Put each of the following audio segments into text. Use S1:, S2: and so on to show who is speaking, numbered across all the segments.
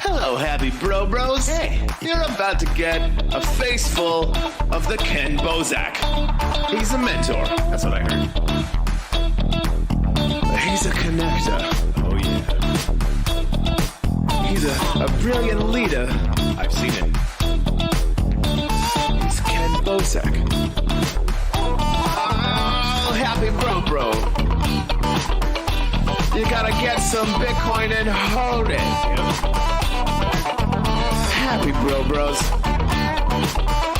S1: Hello, happy bros. Hey, you're about to get a face full of the Ken Bozak. He's a mentor. That's what I heard. He's a connector. Oh, yeah. He's a brilliant leader. I've seen it. He's Ken Bozak. Oh, happy bro. You gotta get some Bitcoin and hold it. Happy bros.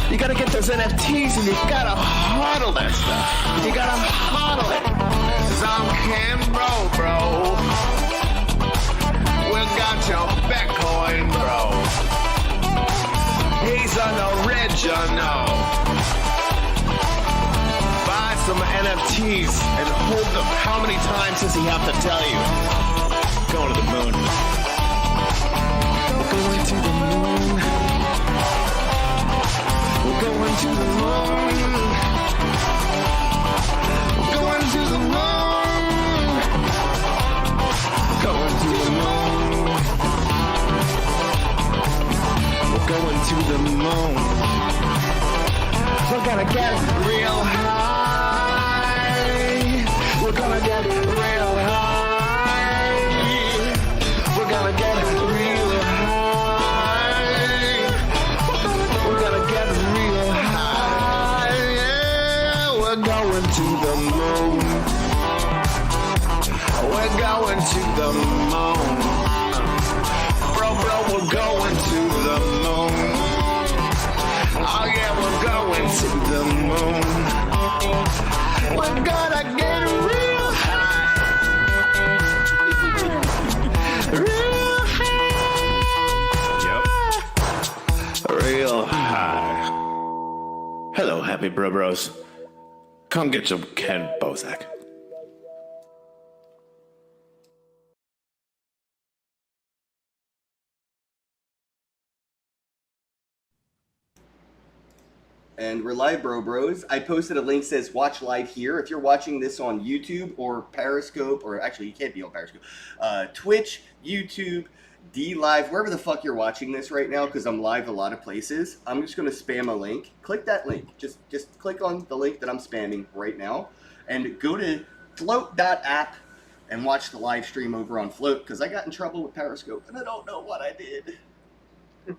S1: You gotta get those NFTs and you gotta hodl that stuff. You gotta hodl it. 'Cause I'm Ken bro. We got your Bitcoin, bro. He's an original. Buy some NFTs and hold them. How many times does he have to tell you? Going to the moon. We're going to the moon. We're going to the moon. We're going to the moon. Going to the moon. We're going to the moon. We're gonna get real high. We're gonna get real high. We're gonna get real high. We're gonna get real high. Yeah, we're going to the moon. We're going to the moon. Bro, we're going to the moon. Oh yeah, we're going to the moon. We're gonna get real high. Real high. Yep. Real high. Hello, happy bros. Come get some Ken Bozak.
S2: And we're live, bros. I posted a link that says watch live here. If you're watching this on YouTube or Periscope, or actually you can't be on Periscope, Twitch, YouTube, D Live, wherever the fuck you're watching this right now, because I'm live a lot of places, I'm just going to spam a link. Click that link. Just click on the link that I'm spamming right now and go to float.app and watch the live stream over on Float, because I got in trouble with Periscope and I don't know what I did.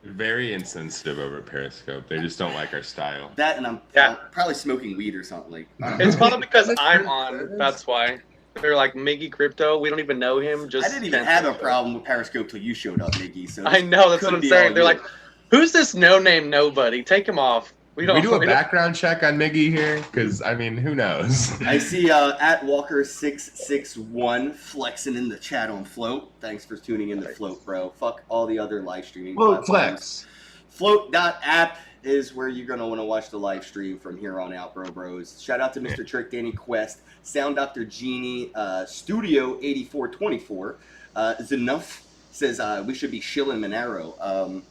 S3: Very insensitive over Periscope. They just don't like our style.
S2: That and I'm probably smoking weed or something. Like
S4: it's probably because I'm on. That's why. They're like Miggy Crypto. We don't even know him. Just
S2: I didn't even have a problem with Periscope till you showed up, Miggy. So
S4: I know, that's what I'm saying. They're like, who's this no-name nobody? Take him off. We
S3: do a background check on Miggy here? Because, I mean, who knows?
S2: I see at Walker661 flexing in the chat on Float. Thanks for tuning in to Float, bro. Fuck all the other live streaming
S3: Float
S2: platforms.
S3: flex.
S2: Float.app is where you're going to want to watch the live stream from here on out, bros. Shout out to Mr. Trick, Danny Quest, Sound Dr. Genie, Studio 8424. Zanuff says we should be shilling Monero.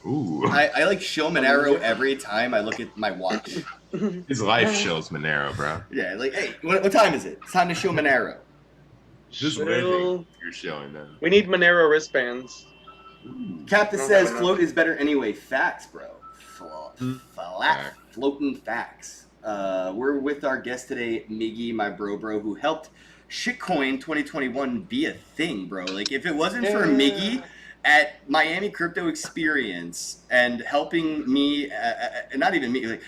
S3: Ooh.
S2: I like shill Monero every time I look at my watch.
S3: His life shills Monero, bro.
S2: Yeah, like, hey, what time is it? It's time to shill Monero.
S3: Just living, you're shilling them.
S4: We need Monero wristbands.
S2: Captain says float is better anyway. Facts, bro. Floating facts. We're with our guest today, Miggy, my bro, who helped Shitcoin 2021 be a thing, bro. Like, if it wasn't for Miggy at Miami Crypto Experience and helping me, not even me, like,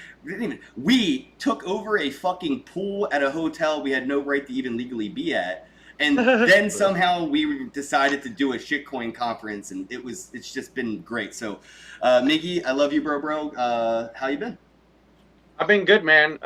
S2: we took over a fucking pool at a hotel we had no right to even legally be at. And then somehow we decided to do a shitcoin conference, and it's just been great. So, Miggy, I love you, bro. How you been?
S4: I've been good, man.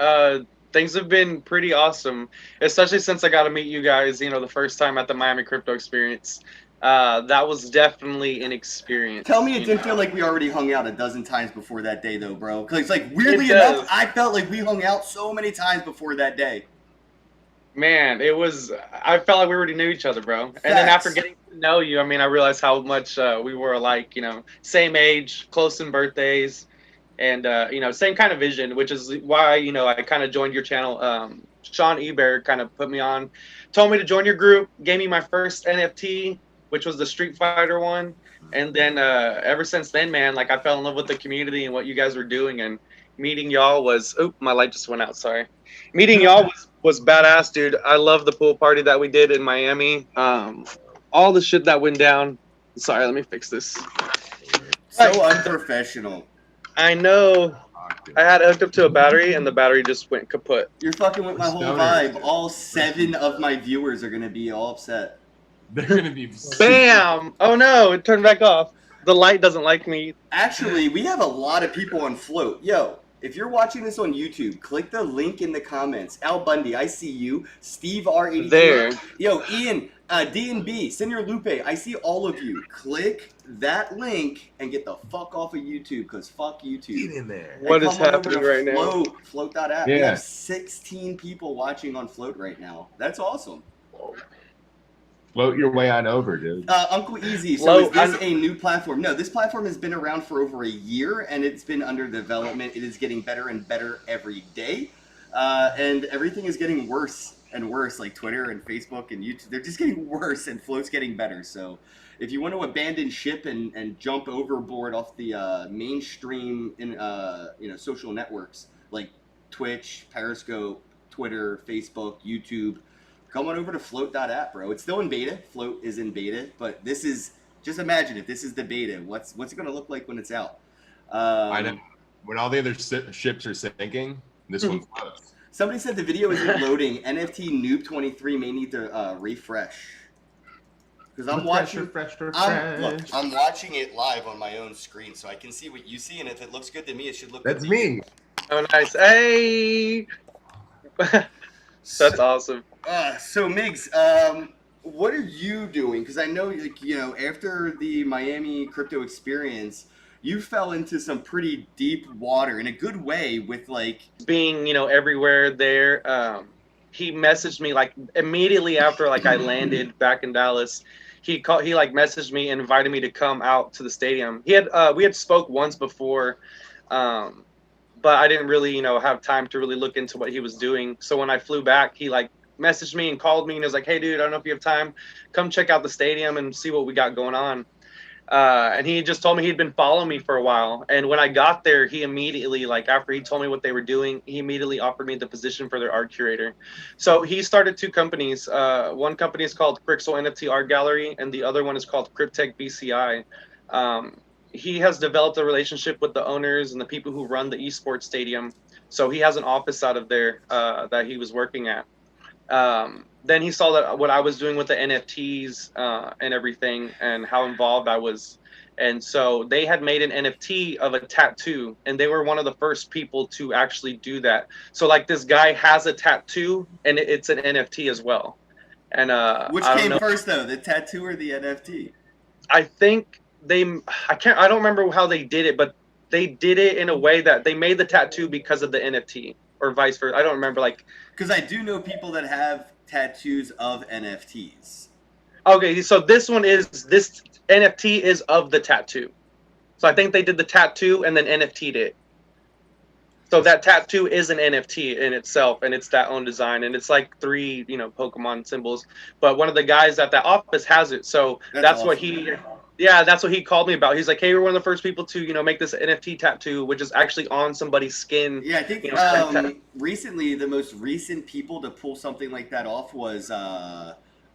S4: Things have been pretty awesome, especially since I got to meet you guys, the first time at the Miami Crypto Experience. That was definitely an experience.
S2: Tell me it didn't feel like we already hung out a dozen times before that day, though, bro. Because it's like, weirdly enough, I felt like we hung out so many times before that day.
S4: Man, I felt like we already knew each other, bro. Facts. And then after getting to know you, I realized how much we were alike, same age, close in birthdays, and, same kind of vision, which is why, I kind of joined your channel. Sean Eber kind of put me on, told me to join your group, gave me my first NFT, which was the Street Fighter one. And then ever since then, man, like I fell in love with the community and what you guys were doing, and meeting y'all was. Oh, my light just went out. Sorry. Meeting y'all was badass, dude. I love the pool party that we did in Miami. All the shit that went down. Sorry, let me fix this.
S2: So unprofessional.
S4: I know. I had it hooked up to a battery, and the battery just went kaput.
S2: You're fucking with my whole vibe. All 7 of my viewers are gonna be all upset.
S3: They're gonna be.
S4: Bam! Oh no, it turned back off. The light doesn't like me.
S2: Actually, we have a lot of people on Float. Yo, if you're watching this on YouTube, click the link in the comments. Al Bundy, I see you. Steve R82.
S4: There.
S2: Yo, Ian, D&B, Senor Lupe, I see all of you. Click that link and get the fuck off of YouTube, because fuck YouTube.
S3: Get in there.
S4: What
S2: And
S4: is
S2: come on over
S4: happening
S2: to
S4: right now?
S2: Float.app. We
S3: Yeah.
S2: have 16 people watching on Float right now. That's awesome.
S3: Float your way on over, dude.
S2: Uncle Easy, so
S4: Hello,
S2: is this a new platform? No, this platform has been around for over a year, and it's been under development. It is getting better and better every day, and everything is getting worse and worse, like Twitter and Facebook and YouTube. They're just getting worse, and Float's getting better. So if you want to abandon ship and jump overboard off the mainstream social networks like Twitch, Periscope, Twitter, Facebook, YouTube, come on over to float.app, bro. It's still in beta. Float is in beta, but this is, just imagine if this is the beta. What's it going to look like when it's out?
S3: I know. When all the other ships are sinking, this one floats.
S2: Somebody said the video isn't loading. NFT Noob 23 may need to refresh. Because I'm watching. I'm watching it live on my own screen, so I can see what you see, and if it looks good to me, it should look good
S3: That's
S2: to
S3: me.
S2: you.
S4: Oh, nice. Hey! That's awesome.
S2: So Migs, what are you doing? Because I know, after the Miami crypto experience, you fell into some pretty deep water in a good way with
S4: being, everywhere there. He messaged me immediately after I landed back in Dallas. He messaged me and invited me to come out to the stadium. We had spoke once before, but I didn't really, have time to really look into what he was doing. So when I flew back, he messaged me and called me and was like, "Hey dude, I don't know if you have time, come check out the stadium and see what we got going on." And he just told me he'd been following me for a while. And when I got there, he immediately, after he told me what they were doing, he immediately offered me the position for their art curator. So he started 2 companies. One company is called Crixel NFT Art Gallery, and the other one is called Cryptech BCI. He has developed a relationship with the owners and the people who run the esports stadium. So he has an office out of there that he was working at. Then he saw that what I was doing with the NFTs and everything, and how involved I was. And so they had made an NFT of a tattoo, and they were one of the first people to actually do that. So this guy has a tattoo, and it's an NFT as well. And
S2: which came first though, the tattoo or the NFT?
S4: I think I don't remember how they did it, but they did it in a way that they made the tattoo because of the NFT, or vice versa. I don't remember
S2: because I do know people that have tattoos of NFTs.
S4: Okay, so this NFT is of the tattoo. So I think they did the tattoo and then NFT'd it. So that tattoo is an NFT in itself, and it's that own design, and it's 3, Pokemon symbols. But one of the guys at that office has it, so that's awesome. That's what he called me about. He's like, "Hey, we're one of the first people to, make this NFT tattoo, which is actually on somebody's skin."
S2: Yeah, I think recently, the most recent people to pull something like that off was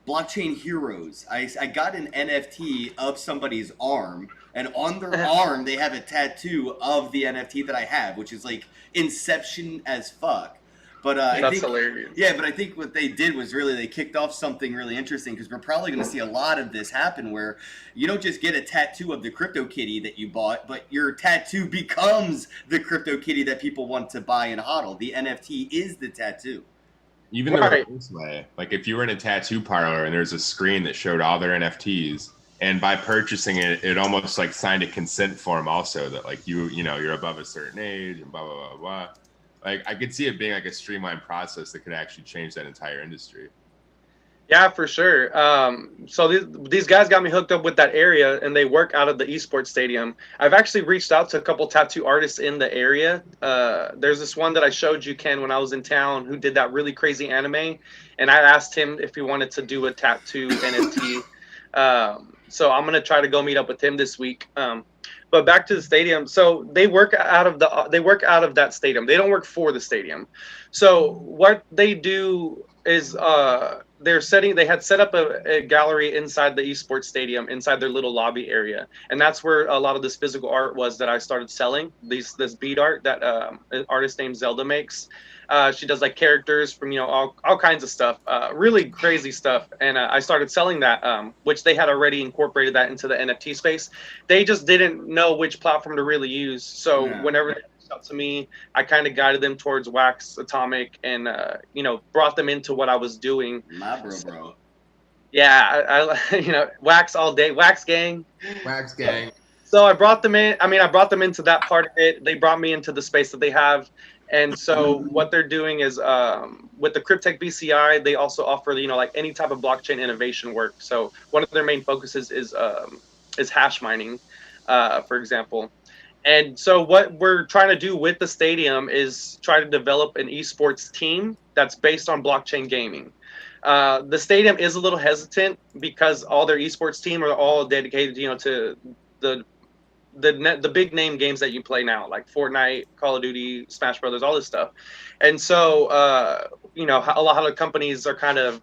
S2: Blockchain Heroes. I got an NFT of somebody's arm, and on their arm, they have a tattoo of the NFT that I have, which is Inception as fuck. But
S4: that's hilarious.
S2: Yeah, but I think what they did was they kicked off something really interesting, because we're probably going to see a lot of this happen, where you don't just get a tattoo of the crypto kitty that you bought, but your tattoo becomes the crypto kitty that people want to buy and hodl. The NFT is the tattoo.
S3: Even the reverse way. If you were in a tattoo parlor and there's a screen that showed all their NFTs, and by purchasing it, it almost signed a consent form also that you're above a certain age and blah, blah, blah, blah. I could see it being a streamlined process that could actually change that entire industry.
S4: Yeah, for sure. So these guys got me hooked up with that area, and they work out of the esports stadium. I've actually reached out to a couple tattoo artists in the area. There's this one that I showed you, Ken, when I was in town, who did that really crazy anime, and I asked him if he wanted to do a tattoo NFT. So I'm gonna try to go meet up with him this week. But back to the stadium. So they work out of that stadium. They don't work for the stadium. So what they do is they had set up a gallery inside the esports stadium, inside their little lobby area, and that's where a lot of this physical art was that I started selling. This bead art that an artist named Zelda makes. She does like characters from all kinds of stuff, really crazy stuff, and I started selling that, which they had already incorporated that into the NFT space. They just didn't know which platform to really use, so whenever they reached out to me, I kind of guided them towards Wax, Atomic, and brought them into what I was doing.
S2: My bro.
S4: Yeah, I Wax all day, Wax gang. So I brought them in. I brought them into that part of it. They brought me into the space that they have. And so what they're doing is with the Cryptech BCI, they also offer like any type of blockchain innovation work. So one of their main focuses is hash mining, for example. And so what we're trying to do with the stadium is try to develop an esports team that's based on blockchain gaming. The stadium is a little hesitant because all their esports team are all dedicated, to the big name games that you play now, like Fortnite, Call of Duty, Smash Brothers, all this stuff. And so, a lot of companies are kind of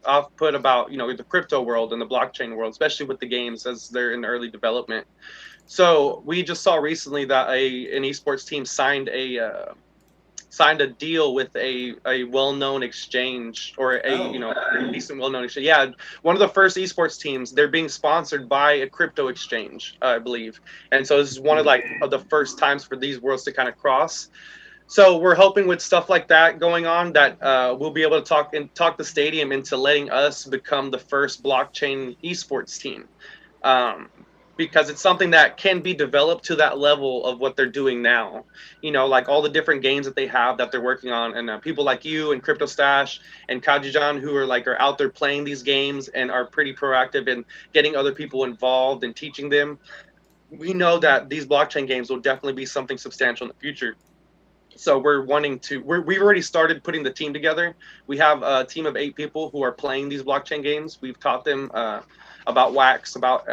S4: off-put about, the crypto world and the blockchain world, especially with the games as they're in early development. So we just saw recently that an esports team signed a deal with a well-known exchange, or a decent well-known exchange. Yeah, one of the first esports teams. They're being sponsored by a crypto exchange, I believe. And so this is one of the first times for these worlds to kind of cross. So we're hoping with stuff like that going on that we'll be able to talk the stadium into letting us become the first blockchain esports team. Because it's something that can be developed to that level of what they're doing now. Like all the different games that they have that they're working on, and people like you and Crypto Stash and Kajijan who are out there playing these games and are pretty proactive in getting other people involved and teaching them. We know that these blockchain games will definitely be something substantial in the future. So we've already started putting the team together. We have a team of 8 people who are playing these blockchain games. We've taught them about Wax, about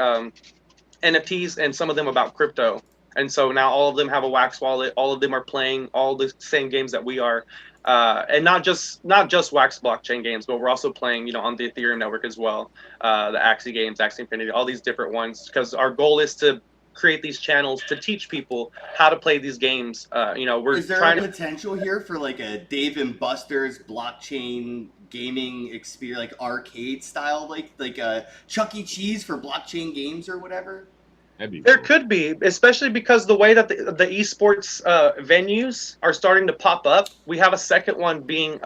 S4: NFTs, and some of them about crypto. And so now all of them have a Wax wallet. All of them are playing all the same games that we are, and not just Wax blockchain games, but we're also playing on the Ethereum network as well, the Axie games, Axie Infinity, all these different ones, because our goal is to create these channels to teach people how to play these games.
S2: Is there a potential here for like a Dave and Buster's blockchain gaming experience, like arcade style, like a Chuck E. Cheese for blockchain games or whatever?
S4: There could be, especially because the way that the esports venues are starting to pop up. We have a second one being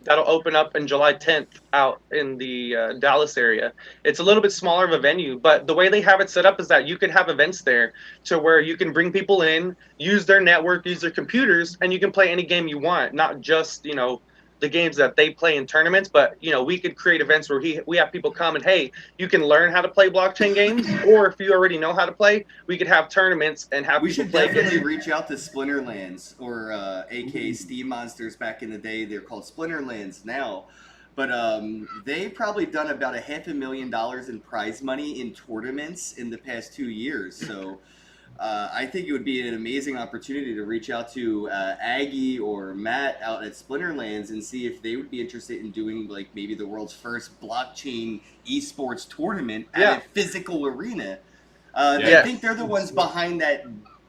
S4: that'll open up in July 10th out in the Dallas area. It's a little bit smaller of a venue, but the way they have it set up is that you can have events there to where you can bring people in, use their network, use their computers, and you can play any game you want, not just, the games that they play in tournaments, but we could create events where we have people come and, hey, you can learn how to play blockchain games, or if you already know how to play, we could have tournaments and have people play.
S2: We should definitely reach out to Splinterlands, or aka Steam Monsters back in the day. They're called Splinterlands now, but they probably done about $500,000 in prize money in tournaments in the past 2 years. So I think it would be an amazing opportunity to reach out to Aggie or Matt out at Splinterlands and see if they would be interested in doing like maybe the world's first blockchain esports tournament at a physical arena. I think they're the ones behind that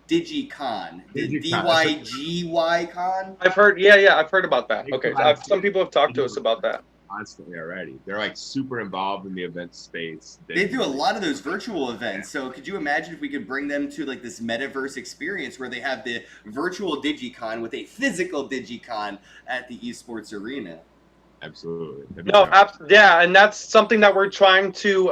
S2: DigiCon, the DYGY Con.
S4: I've heard, I've heard about that. Okay, some people have talked to us about that.
S3: Constantly already. They're like super involved in the event space.
S2: They do a lot of those virtual events. So could you imagine if we could bring them to like this metaverse experience where they have the virtual DigiCon with a physical DigiCon at the esports arena?
S3: Absolutely.
S4: And that's something that we're trying to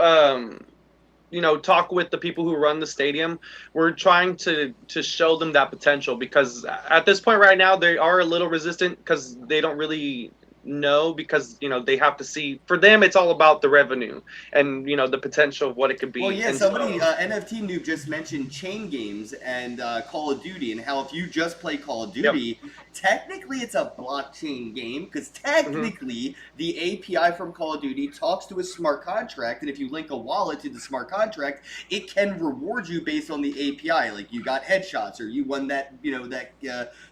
S4: talk with the people who run the stadium. We're trying to show them that potential, because at this point right now they are a little resistant because they don't really know, because they have to see. For them, it's all about the revenue and the potential of what it could be.
S2: Well, yeah,
S4: And
S2: somebody, NFT Noob just mentioned chain games and Call of Duty, and how if you just play Call of Duty, technically it's a blockchain game, because technically the API from Call of Duty talks to a smart contract, and if you link a wallet to the smart contract, it can reward you based on the API. Like, you got headshots, or you won that,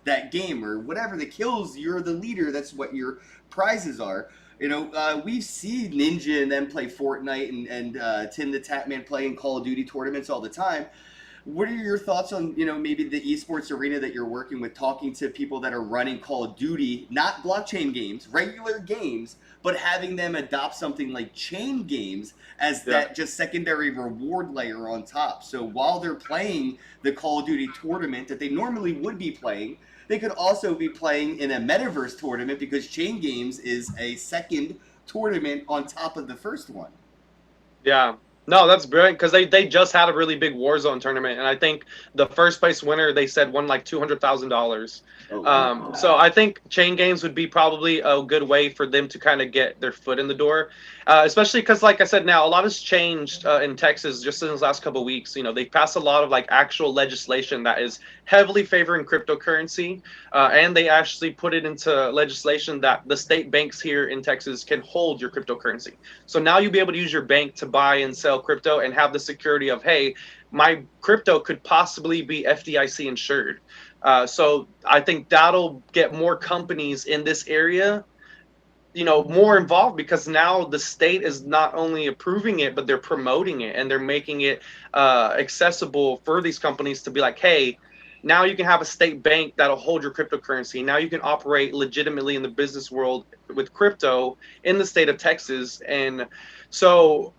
S2: that game, or whatever the kills, you're the leader. That's what your prizes are. We see Ninja and them play Fortnite, and Tim the Tatman play in Call of Duty tournaments all the time. What are your thoughts on, maybe the esports arena that you're working with, talking to people that are running Call of Duty, not blockchain games, regular games, but having them adopt something like chain games as that just secondary reward layer on top? So while they're playing the Call of Duty tournament that they normally would be playing, they could also be playing in a Metaverse tournament, because chain games is a second tournament on top of the first one.
S4: Yeah. No, that's brilliant, because they just had a really big Warzone tournament, and I think the first place winner, they said, won like $200,000. So I think chain games would be probably a good way for them to kind of get their foot in the door, especially because, like I said, now a lot has changed in Texas just in the last couple of weeks. They passed a lot of like actual legislation that is heavily favoring cryptocurrency, and they actually put it into legislation that the state banks here in Texas can hold your cryptocurrency. So now you'll be able to use your bank to buy and sell crypto and have the security of, hey, my crypto could possibly be FDIC insured. So I think that'll get more companies in this area, more involved, because now the state is not only approving it, but they're promoting it, and they're making it accessible for these companies to be like, hey, now you can have a state bank that'll hold your cryptocurrency. Now you can operate legitimately in the business world with crypto in the state of Texas. And so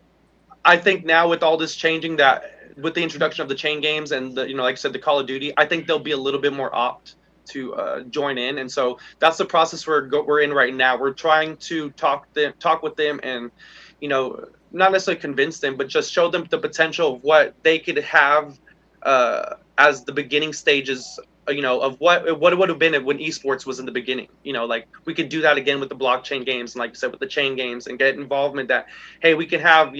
S4: I think now with all this changing, that with the introduction of the chain games and the, like I said, the Call of Duty, I think they'll be a little bit more apt to join in. And so that's the process we're in right now. We're trying to talk with them and, not necessarily convince them, but just show them the potential of what they could have as the beginning stages, of what it would have been when esports was in the beginning. Like, we could do that again with the blockchain games, and like I said, with the chain games, and get involvement that, hey, we can have,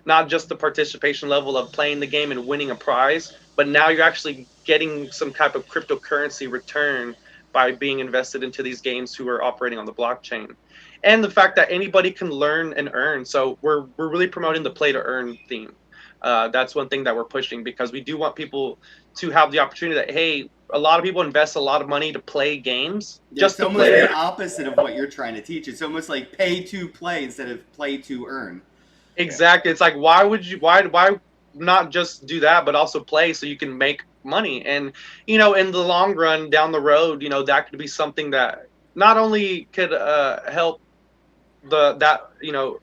S4: not just the participation level of playing the game and winning a prize, but now you're actually getting some type of cryptocurrency return by being invested into these games who are operating on the blockchain. And the fact that anybody can learn and earn. So we're really promoting the play to earn theme. That's one thing that we're pushing, because we do want people to have the opportunity that, hey, a lot of people invest a lot of money to play games.
S2: Just to play. The opposite of what you're trying to teach. It's almost like pay to play instead of play to earn.
S4: Exactly. It's like, why not just do that, but also play so you can make money? And, in the long run, down the road, that could be something that not only could help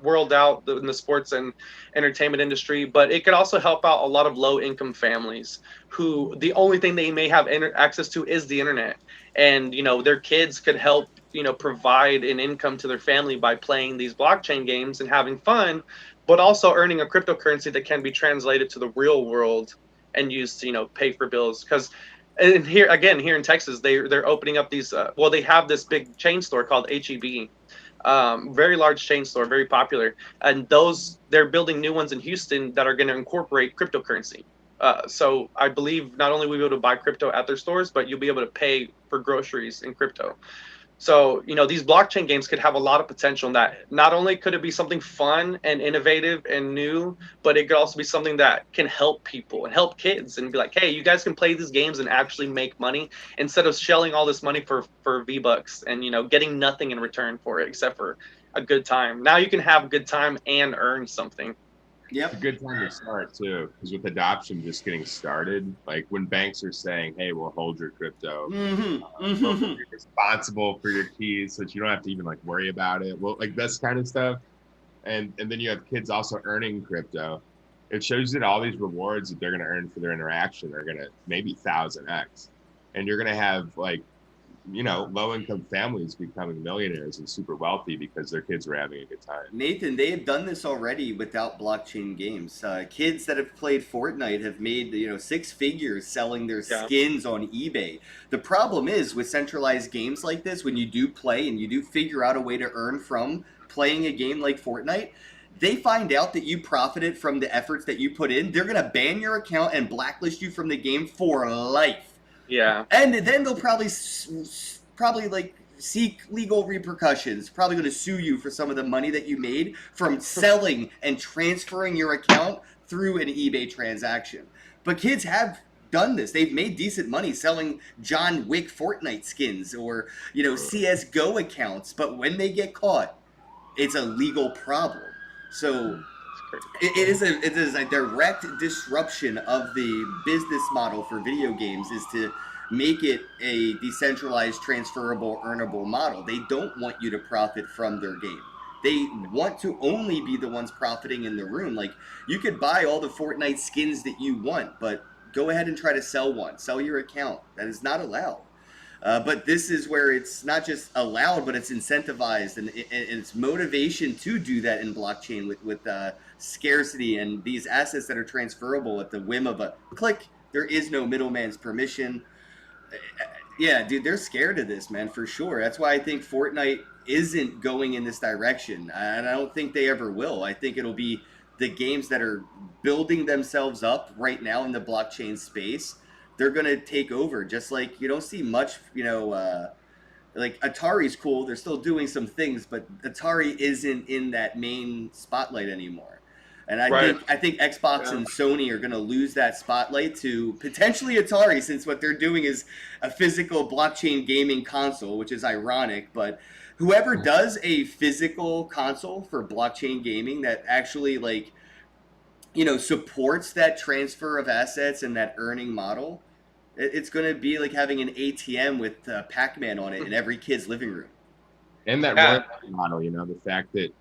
S4: world out in the sports and entertainment industry, but it could also help out a lot of low income families who the only thing they may have access to is the internet. And, their kids could help, provide an income to their family by playing these blockchain games and having fun, but also earning a cryptocurrency that can be translated to the real world and used to, pay for bills. Because here in Texas, they're opening up these, they have this big chain store called HEB. Very large chain store, very popular, and they're building new ones in Houston that are going to incorporate cryptocurrency. So I believe not only will we be able to buy crypto at their stores, but you'll be able to pay for groceries in crypto. So, these blockchain games could have a lot of potential in that. Not only could it be something fun and innovative and new, but it could also be something that can help people and help kids and be like, hey, you guys can play these games and actually make money instead of shelling all this money for V-Bucks and, getting nothing in return for it except for a good time. Now you can have a good time and earn something.
S2: Yep.
S3: It's a good time to start too, because with adoption just getting started, like when banks are saying, "Hey, we'll hold your crypto, you're responsible for your keys, so that you don't have to even like worry about it." Well, like this kind of stuff, and then you have kids also earning crypto. It shows that all these rewards that they're going to earn for their interaction are going to maybe 1,000x, and you're going to have like low-income families becoming millionaires and super wealthy because their kids were having a good time.
S2: Nathan, they have done this already without blockchain games. Kids that have played Fortnite have made 6 figures selling their skins on eBay. The problem is with centralized games like this, when you do play and you do figure out a way to earn from playing a game like Fortnite, they find out that you profited from the efforts that you put in. They're gonna ban your account and blacklist you from the game for life.
S4: Yeah.
S2: And then they'll probably like seek legal repercussions. Probably going to sue you for some of the money that you made from selling and transferring your account through an eBay transaction. But kids have done this. They've made decent money selling John Wick Fortnite skins or, CS:GO accounts. But when they get caught, it's a legal problem. So it is a direct disruption of the business model for video games is to make it a decentralized, transferable, earnable model. They don't want you to profit from their game. They want to only be the ones profiting in the room. Like, you could buy all the Fortnite skins that you want, but go ahead and try to sell one. Sell your account. That is not allowed. But this is where it's not just allowed, but it's incentivized, and it's motivation to do that in blockchain with scarcity and these assets that are transferable at the whim of a click. There is no middleman's permission. Yeah, dude, they're scared of this, man, for sure. That's why I think Fortnite isn't going in this direction, and I don't think they ever will. I think it'll be the games that are building themselves up right now in the blockchain space. They're going to take over, just like you don't see much, like Atari's cool. They're still doing some things, but Atari isn't in that main spotlight anymore. And I think Xbox and Sony are going to lose that spotlight to potentially Atari, since what they're doing is a physical blockchain gaming console, which is ironic. But whoever does a physical console for blockchain gaming that actually supports that transfer of assets and that earning model, it's going to be like having an ATM with Pac-Man on it in every kid's living room.
S3: And that royalty model, the fact that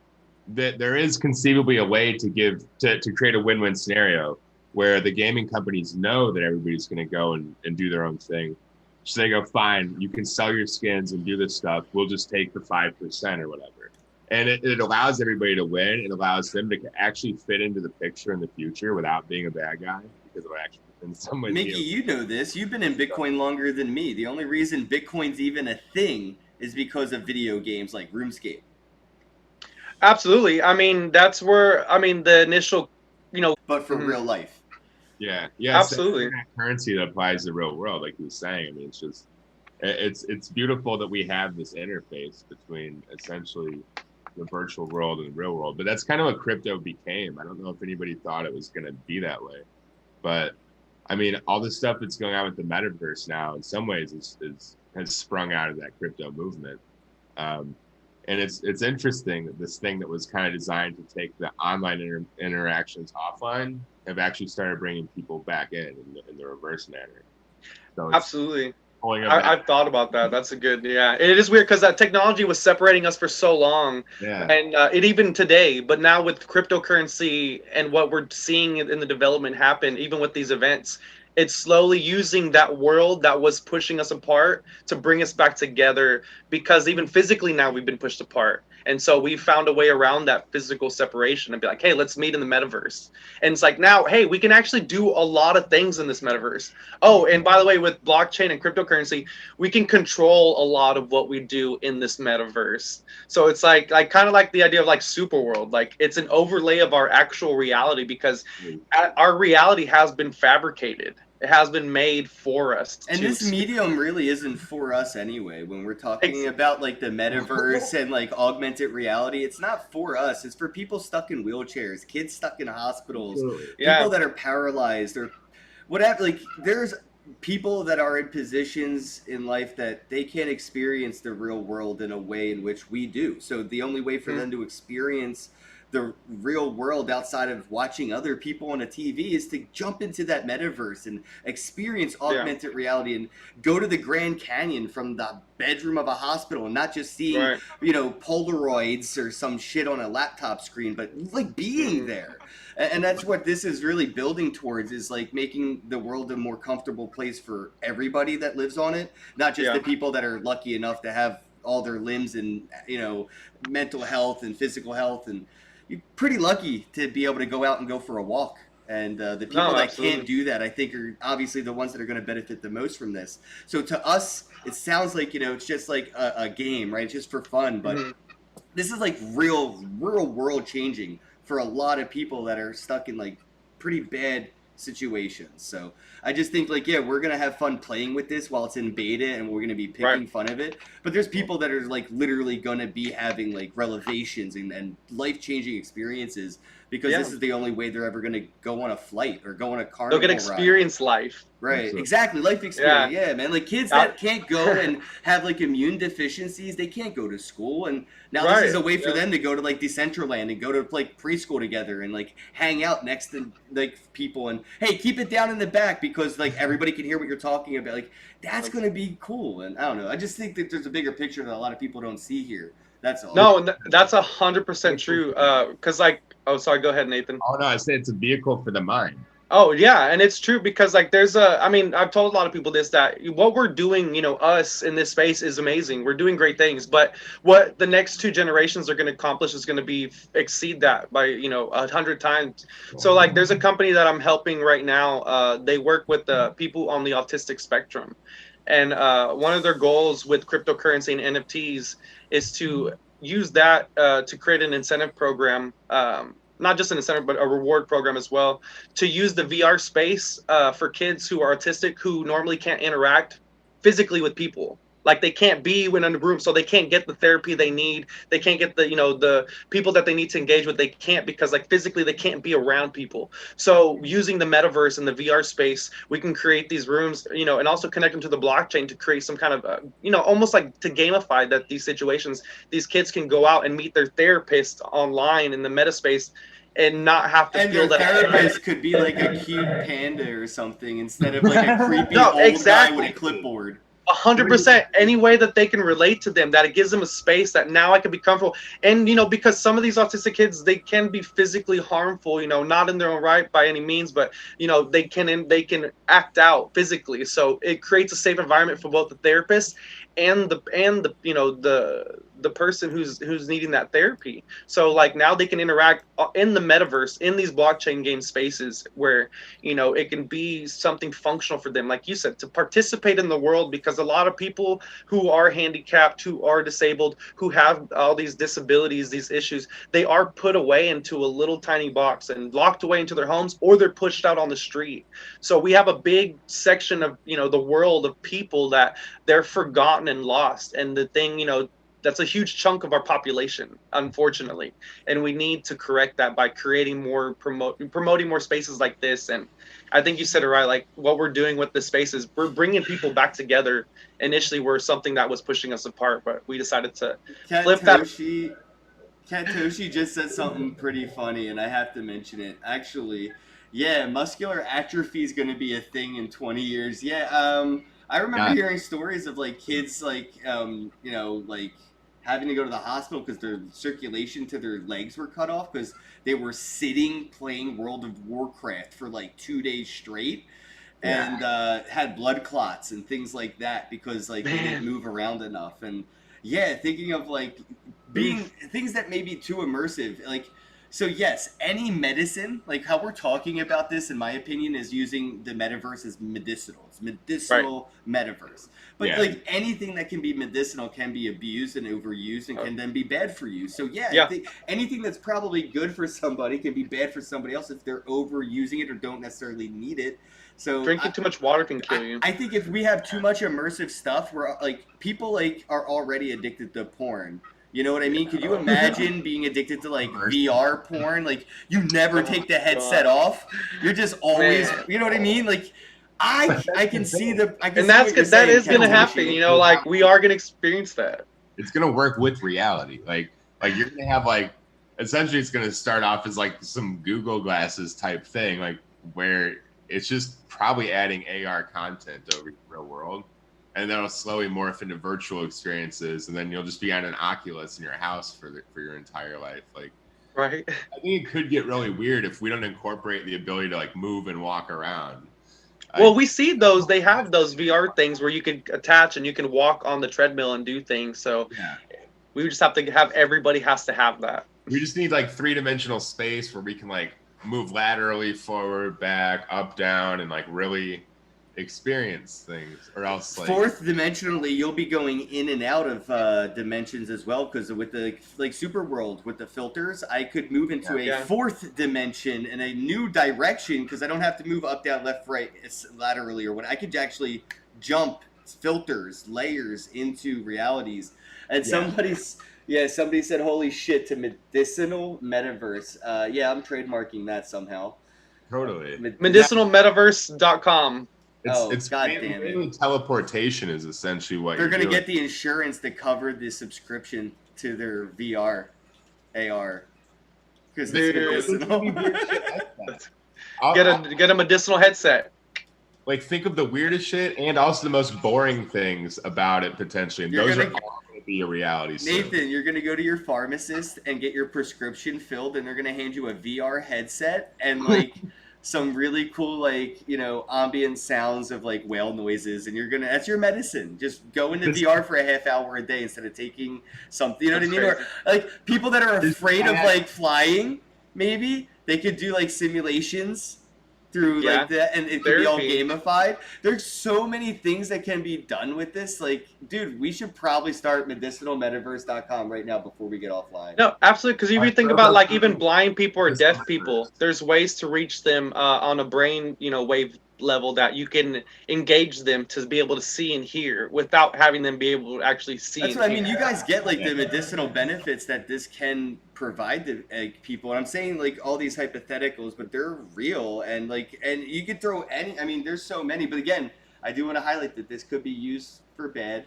S3: there is conceivably a way to create a win-win scenario where the gaming companies know that everybody's going to go and do their own thing. So they go, fine, you can sell your skins and do this stuff. We'll just take the 5% or whatever. And it allows everybody to win. It allows them to actually fit into the picture in the future without being a bad guy, because it'll actually, in some way.
S2: Miggy, you know this. You've been in Bitcoin longer than me. The only reason Bitcoin's even a thing is because of video games like RuneScape.
S4: Absolutely. I mean, that's where, the initial,
S2: But for real life.
S3: Yeah.
S4: Absolutely.
S3: That currency that applies to the real world, like you were saying. I mean, it's just, it's beautiful that we have this interface between essentially the virtual world and the real world. But that's kind of what crypto became. I don't know if anybody thought it was going to be that way. But, I mean, all the stuff that's going on with the Metaverse now, in some ways, has sprung out of that crypto movement. And it's interesting that this thing that was kind of designed to take the online interactions offline have actually started bringing people back in the reverse manner. So
S4: absolutely. I've thought about that. That's a good, It is weird because that technology was separating us for so long.
S3: Yeah.
S4: And it even today, but now with cryptocurrency and what we're seeing in the development happen, even with these events, it's slowly using that world that was pushing us apart to bring us back together, because even physically now we've been pushed apart. And so we found a way around that physical separation and be like, hey, let's meet in the metaverse. And it's like, now, hey, we can actually do a lot of things in this metaverse. Oh, and by the way, with blockchain and cryptocurrency, we can control a lot of what we do in this metaverse. So it's like kind of like the idea of like super world. Like, it's an overlay of our actual reality, because our reality has been fabricated. It has been made for us.
S2: And this medium really isn't for us anyway. When we're talking about like the metaverse and like augmented reality, it's not for us. It's for people stuck in wheelchairs, kids stuck in hospitals, people that are paralyzed or whatever. Like, there's people that are in positions in life that they can't experience the real world in a way in which we do. So the only way for them to experience the real world outside of watching other people on a TV is to jump into that metaverse and experience augmented reality and go to the Grand Canyon from the bedroom of a hospital and not just seeing, you know, Polaroids or some shit on a laptop screen, but like being there. And that's what this is really building towards, is like making the world a more comfortable place for everybody that lives on it, not just the people that are lucky enough to have all their limbs and, you know, mental health and physical health. And you're pretty lucky to be able to go out and go for a walk. And the people that can't do that, I think, are obviously the ones that are going to benefit the most from this. So to us, it sounds like, you know, it's just like a game, right? It's just for fun. But this is like real world changing for a lot of people that are stuck in like pretty bad situations. So I just think like, yeah, we're going to have fun playing with this while it's in beta, and we're going to be picking fun of it. But there's people that are like literally going to be having like revelations and life-changing experiences, because this is the only way they're ever going to go on a flight or go on a carnival
S4: ride. They'll get experience life.
S2: Right, exactly. Life experience. Yeah, man. Like kids that can't go and have like immune deficiencies, they can't go to school. And now this is a way for them to go to like Decentraland and go to like preschool together and like hang out next to like people and, hey, keep it down in the back because like everybody can hear what you're talking about. Like that's going to be cool. And I don't know. I just think that there's a bigger picture that a lot of people don't see here. That's all.
S4: No, that's 100% true. Because like, oh, sorry, go ahead, Nathan.
S3: Oh no, I said it's a vehicle for the mind.
S4: Oh yeah, and it's true because like I mean, I've told a lot of people this, that what we're doing, you know, us in this space is amazing. We're doing great things, but what the next 2 generations are going to accomplish is going to be exceed that by, you know, 100 times. So like there's a company that I'm helping right now. They work with people on the autistic spectrum. And one of their goals with cryptocurrency and NFTs is to use that to create an incentive program, not just an incentive, but a reward program as well, to use the VR space for kids who are autistic who normally can't interact physically with people. Like they can't be in a room, so they can't get the therapy they need. They can't get the, you know, the people that they need to engage with. They can't because like physically they can't be around people. So using the metaverse and the VR space, we can create these rooms, you know, and also connect them to the blockchain to create some kind of, you know, almost like to gamify that these situations, these kids can go out and meet their therapist online in the meta space and not have to feel that.
S2: And their therapist could be like a cute panda or something instead of like a creepy old guy with a clipboard.
S4: 100%. Any way that they can relate to them, that it gives them a space that now I can be comfortable. And, you know, because some of these autistic kids, they can be physically harmful, you know, not in their own right by any means, but, you know, they can act out physically. So it creates a safe environment for both the therapist and the you know, the person who's needing that therapy. So like now they can interact in the metaverse, in these blockchain game spaces where, you know, it can be something functional for them, like you said, to participate in the world, because a lot of people who are handicapped, who are disabled, who have all these disabilities, these issues, they are put away into a little tiny box and locked away into their homes, or they're pushed out on the street. So we have a big section of, you know, the world of people that they're forgotten and lost. And the thing, you know, that's a huge chunk of our population, unfortunately. And we need to correct that by creating more, promoting more spaces like this. And I think you said it right, like what we're doing with the spaces, we're bringing people back together. Initially, we're something that was pushing us apart, but we decided to flip that.
S2: Katoshi just said something pretty funny, and I have to mention it. Actually, yeah, muscular atrophy is going to be a thing in 20 years. Yeah, I remember hearing stories of like kids like, you know, like having to go to the hospital because their circulation to their legs were cut off because they were sitting playing World of Warcraft for like 2 days straight and had blood clots and things like that because like they didn't move around enough. And yeah, thinking of like being things that may be too immersive, like, so yes, any medicine, like how we're talking about this, in my opinion, is using the metaverse as medicinal. It's medicinal metaverse. But like anything that can be medicinal can be abused and overused and can then be bad for you. So I think anything that's probably good for somebody can be bad for somebody else if they're overusing it or don't necessarily need it. So
S4: drinking too much water can kill you.
S2: I think if we have too much immersive stuff, we're like people like are already addicted to porn. You know what I mean? Could you imagine being addicted to like VR porn? Like you never take the headset off. You're just always, you know what I mean? Like I can see the.
S4: That is going to happen. You know, like we are going to experience that.
S3: It's going to work with reality. Like you're going to have like essentially it's going to start off as like some Google Glasses type thing, like where it's just probably adding AR content over the real world, and then it'll slowly morph into virtual experiences, and then you'll just be on an Oculus in your house for your entire life. Like,
S4: Right.
S3: I think it could get really weird if we don't incorporate the ability to like move and walk around.
S4: Well, we see those. They have those VR things where you can attach and you can walk on the treadmill and do things. So
S3: Yeah.
S4: we just have to have, everybody has to have that.
S3: We just need like 3-dimensional space where we can like move laterally, forward, back, up, down, and like really experience things, or else like
S2: Fourth dimensionally, you'll be going in and out of dimensions as well, because with the like Super World with the filters, I could move into a fourth dimension in a new direction because I don't have to move up, down, left, right, laterally or what. I could actually jump filters, layers into realities. And somebody said, "Holy shit!" to medicinal metaverse. Yeah, I'm trademarking that somehow.
S3: totally
S4: Medicinalmetaverse.com.
S3: It's
S2: God
S3: mainly,
S2: damn it.
S3: mainly teleportation is essentially what
S2: They're
S3: you're
S2: gonna
S3: doing.
S2: get the insurance to cover the subscription to their VR, AR, because it's medicinal.
S4: Get a medicinal headset.
S3: Like, think of the weirdest shit and also the most boring things about it potentially. And those are all going to be a reality soon.
S2: Nathan, you're gonna go to your pharmacist and get your prescription filled, and they're gonna hand you a VR headset and like some really cool, like, you know, ambient sounds of like whale noises, and that's your medicine. Just go into VR for a half hour a day instead of taking something, you know what I mean? Or like people that are afraid of like flying, maybe they could do like simulations through like that, and it could be all gamified. There's so many things that can be done with this. Like, dude, we should probably start medicinalmetaverse.com right now before we get offline.
S4: No, absolutely. Because if you think about like even blind people or deaf people, there's ways to reach them on a brain, wave level that you can engage them to be able to see and hear without having them be able to actually see.
S2: That's what I mean. You guys get like the medicinal benefits that this can provide to people. And I'm saying like all these hypotheticals, but they're real. And you could throw any. I mean, there's so many. But again, I do want to highlight that this could be used for bad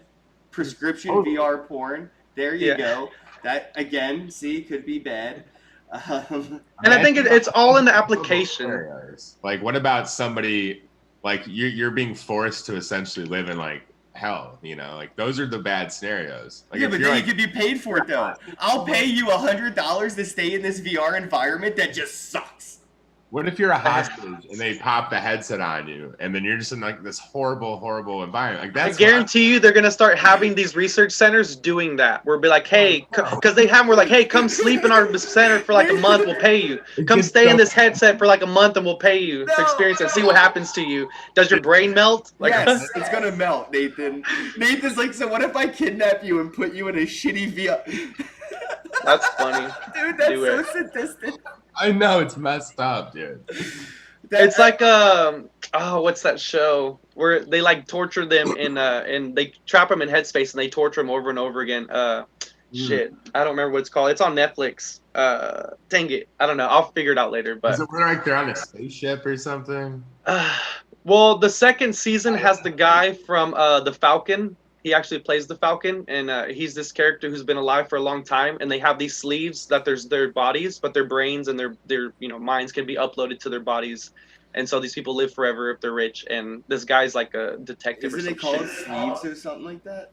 S2: prescription VR porn. There you go. That again, could be bad.
S4: And I think it's all in the application.
S3: Like, what about somebody like you're being forced to essentially live in like hell? Like those are the bad scenarios. Like,
S2: yeah, but then you could be paid for it though. I'll pay you $100 to stay in this VR environment that just sucks.
S3: What if you're a hostage and they pop the headset on you, and then you're just in like this horrible, horrible environment? Like that's.
S4: I guarantee you, they're gonna start having these research centers doing that. We'll be like, hey, because we're like, hey, come sleep in our center for like a month. We'll pay you. Come stay in this headset for like a month, and we'll pay you to experience it. See what happens to you. Does your brain melt? Like,
S2: yes, it's gonna melt, Nathan. Nathan's like, so what if I kidnap you and put you in a shitty VR?
S4: That's funny,
S2: dude. That's so sadistic.
S3: I know, it's messed up, dude.
S4: It's like what's that show where they like torture them and they trap them in headspace and they torture them over and over again. Shit, I don't remember what it's called. It's on Netflix. Dang it, I don't know. I'll figure it out later. But
S3: is it where like they're on a spaceship or something?
S4: Well, the second season has the guy from the Falcon. He actually plays the Falcon, and he's this character who's been alive for a long time. And they have these sleeves that there's their bodies, but their brains and their minds can be uploaded to their bodies. And so these people live forever if they're rich. And this guy's like a detective.
S2: Isn't it called sleeves or something like that?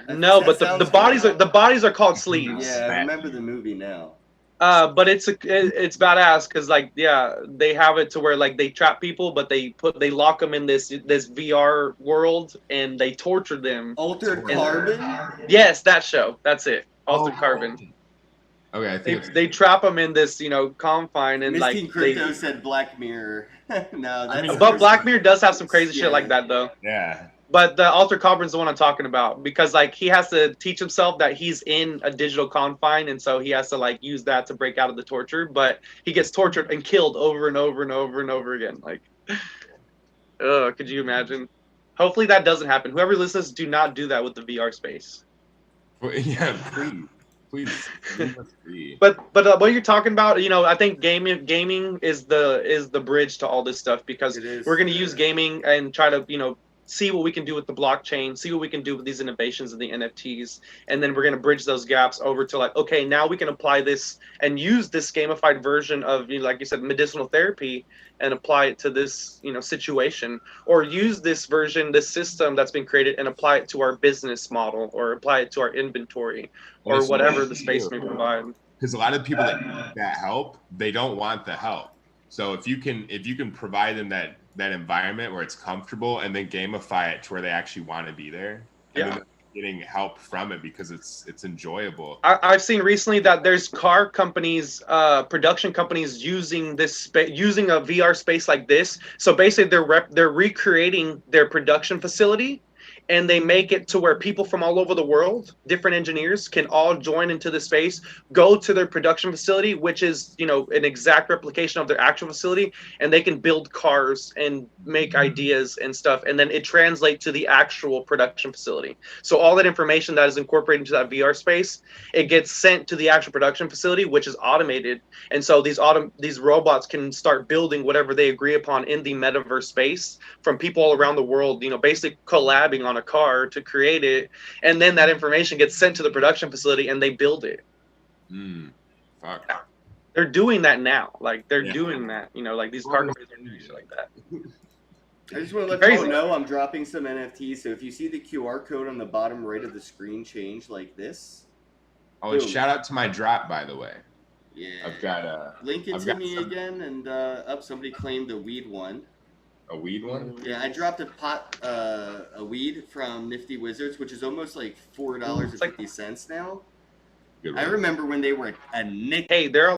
S4: No, but the bodies are called sleeves.
S2: Yeah, I remember the movie now.
S4: But it's badass because they have it to where like they trap people, but they lock them in this VR world and they torture them.
S2: Altered Carbon?
S4: Yes, that show. That's it. Altered Carbon.
S3: Okay, I think
S4: they trap them in this confine and
S2: Miss King Crypto said Black Mirror. No, that's
S4: but Black Mirror does have some crazy shit like that though.
S3: Yeah.
S4: But the Altered Carbon is the one I'm talking about because like he has to teach himself that he's in a digital confine, and so he has to like use that to break out of the torture. But he gets tortured and killed over and over and over and over again. Like, could you imagine? Hopefully that doesn't happen. Whoever listens, do not do that with the VR space.
S3: Well, yeah, please.
S4: But what you're talking about, I think gaming is the bridge to all this stuff because we're gonna use gaming and try to see what we can do with the blockchain, see what we can do with these innovations of the NFTs, and then we're going to bridge those gaps over to like, okay, now we can apply this and use this gamified version of, like you said, medicinal therapy, and apply it to this, situation, or use this version, this system that's been created, and apply it to our business model, or apply it to our inventory, or whatever the space may provide.
S3: Because a lot of people that need that help, they don't want the help. So if you can provide them that environment where it's comfortable, and then gamify it to where they actually want to be there, and then getting help from it because it's enjoyable.
S4: I've seen recently that there's car companies, production companies using using a VR space like this. So basically, they're recreating their production facility, and they make it to where people from all over the world, different engineers, can all join into the space, go to their production facility, which is, an exact replication of their actual facility, and they can build cars and make ideas and stuff, and then it translates to the actual production facility. So all that information that is incorporated into that VR space, it gets sent to the actual production facility, which is automated, and so these robots can start building whatever they agree upon in the metaverse space from people all around the world, basically collabing on a car to create it, and then that information gets sent to the production facility and they build it.
S3: Fuck.
S4: They're doing that now. Like they're doing that, like these car companies are doing shit like that.
S2: I just want to let you know I'm dropping some NFTs, so if you see the QR code on the bottom right of the screen change like this.
S3: Oh, shout out to my drop, by the way.
S2: Yeah.
S3: I've got
S2: link it to me again, and somebody claimed the weed one.
S3: A weed one?
S2: Yeah, I dropped a weed from Nifty Wizards, which is almost like $4.50 now. I remember when they were a nickel.
S4: Hey, they're